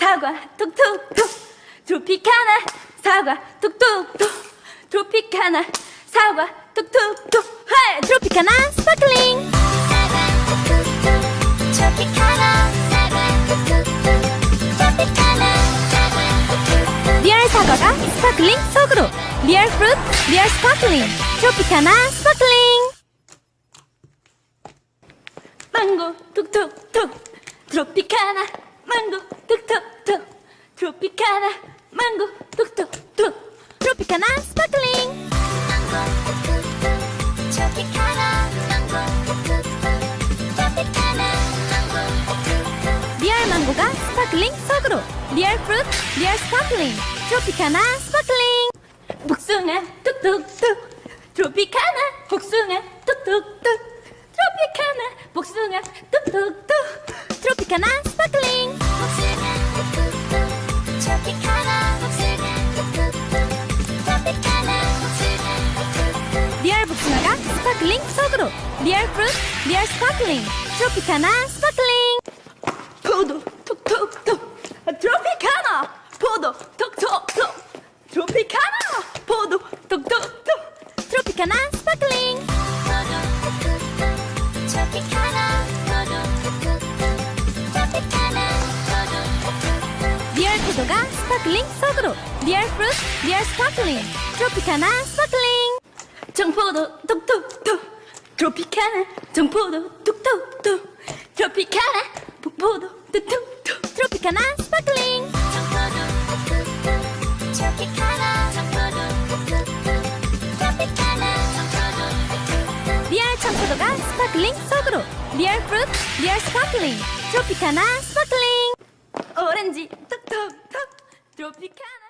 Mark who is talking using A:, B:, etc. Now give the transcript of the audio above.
A: 사과 톡톡톡 트로피카나 사과 톡톡톡 트로피카나 사과 톡톡톡 헤이 트로피카나 스파클링 리얼 사과가 스파클링 속으로 리얼 프루트 리얼 스파클링 트로피카나 스파클링 망고 톡톡톡 트로피카나 망고 톡톡톡 트로피카나 망고 톡톡톡 트로피카나 스파클링 리얼 망고가 스파클링 속으로 리얼 프루트 리얼 스파클링 트로피카나 스파클링 복숭아 톡톡톡 트로피카나 복숭아 톡톡톡 트로피카나 복숭아 톡톡톡 트로피카나 스파클링 리얼 복숭아가 스파클링 속으로 리얼 프루트 리얼 스파클링 트로피카나 스파클링 포도 톡톡톡 트로피카나 포도 톡톡톡 트로피카나 포도 톡톡톡 트로피카나 스파클링 리얼 포도가 스파클링 속으로 리얼 프루트 리얼 스파클링 트로피카나 스파클링 청포도 톡톡톡 트로피카나 청포도 톡톡톡 트로피카나 포도 톡톡톡 트로피카나 스파클링 리얼 청포도가 스파클링 속으로 리얼 프루트 리얼 스파클링 트로피카나 스파클링 오렌지 톡톡톡 트로피카나